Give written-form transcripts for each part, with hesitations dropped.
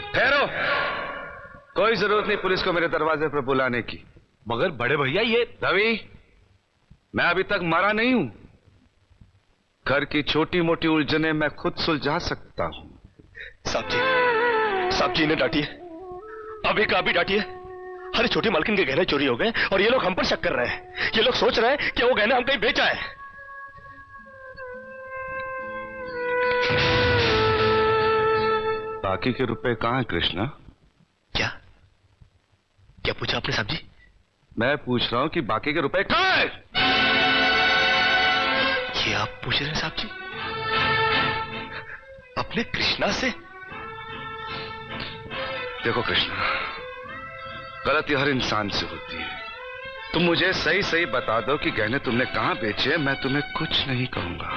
ठहरो, कोई जरूरत नहीं पुलिस को मेरे दरवाजे पर बुलाने की। मगर बड़े भैया ये रवि, मैं अभी तक मरा नहीं हूं। घर की छोटी मोटी उलझने मैं खुद सुलझा सकता हूं। साहब जी इन्हें डांटिए, अभी का अभी डांटिए। अरे छोटी मालकिन के गहने चोरी हो गए और ये लोग हम पर शक कर रहे हैं। ये लोग सोच रहे हैं कि वो गहने हम कहीं बेचा है। बाकी के रुपए कहां हैं कृष्णा? क्या क्या पूछा आपने साहब जी? मैं पूछ रहा हूं कि बाकी के रुपए कहां हैं? ये आप पूछ रहे हैं साहब जी अपने कृष्णा से? देखो कृष्णा, गलती हर इंसान से होती है। तुम मुझे सही सही बता दो कि गहने तुमने कहां बेचे, मैं तुम्हें कुछ नहीं कहूंगा।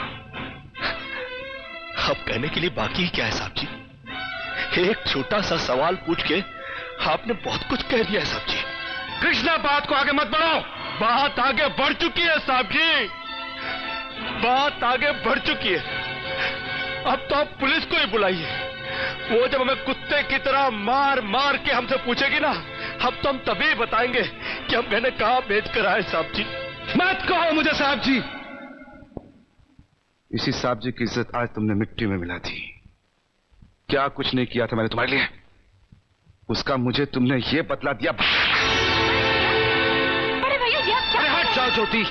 अब कहने के लिए बाकी क्या है साहब जी? एक छोटा सा सवाल पूछ के आपने बहुत कुछ कह दिया है साहब जी। कृष्णा, बात को आगे मत बढ़ाओ। बात आगे बढ़ चुकी है साहब जी, बात आगे बढ़ चुकी है। अब तो आप पुलिस को ही बुलाइए। वो जब हमें कुत्ते की तरह मार मार के हमसे पूछेगी ना, अब तो हम तभी बताएंगे कि हम गहने कहां बेच कर आए साहब जी। मत कहो मुझे साहब जी। इसी साहब जी की इज्जत आज तुमने मिट्टी में मिला दी। क्या कुछ नहीं किया था मैंने तुम्हारे लिए, उसका मुझे तुमने ये बतला दिया। अरे भैया ये आप क्या? अरे हट जाओ ज्योति।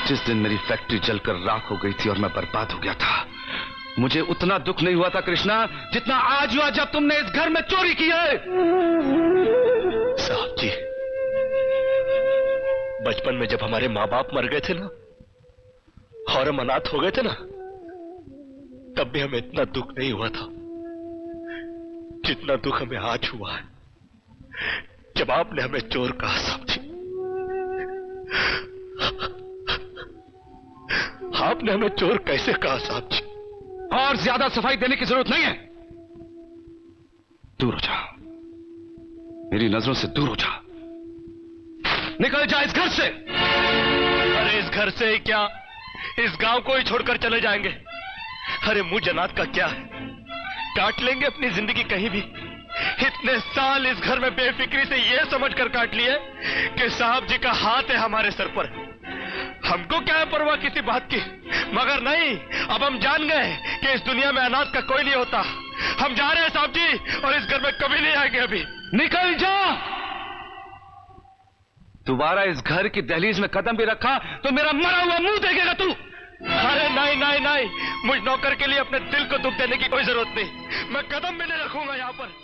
जिस दिन मेरी फैक्ट्री जलकर राख हो गई थी और मैं बर्बाद हो गया था, मुझे उतना दुख नहीं हुआ था कृष्णा जितना आज हुआ जब तुमने इस घर में चोरी की है। साहब जी, बचपन में जब हमारे माँ बाप मर गए थे ना और हम अनाथ हो गए थे ना, तब भी हमें इतना दुख नहीं हुआ था जितना दुख हमें आज हुआ है जब आपने हमें चोर कहा साहब जी। आपने हमें चोर कैसे कहा साहब जी? और ज्यादा सफाई देने की जरूरत नहीं है। दूर हो जा, मेरी नजरों से दूर हो जा। निकल जा इस घर से। अरे इस घर से ही क्या, इस गांव को ही छोड़कर चले जाएंगे। अरे मुंह जनात का क्या है, काट लेंगे अपनी जिंदगी कहीं भी। इतने साल इस घर में बेफिक्री से ये समझकर काट लिए कि साहब जी का हाथ है हमारे सर पर। हमको क्या है परवाह किसी बात की, मगर नहीं, अब हम जान गए कि इस दुनिया में अनाथ का कोई नहीं होता। हम जा रहे हैं साहब जी और इस घर में कभी नहीं आएंगे। अभी निकल जा। दोबारा इस घर की दहलीज में कदम भी रखा तो मेरा मरा हुआ मुंह देखेगा तू। अरे नहीं नहीं नहीं, मुझ नौकर के लिए अपने दिल को दुख देने की कोई जरूरत नहीं। मैं कदम भी नहीं रखूंगा यहाँ पर।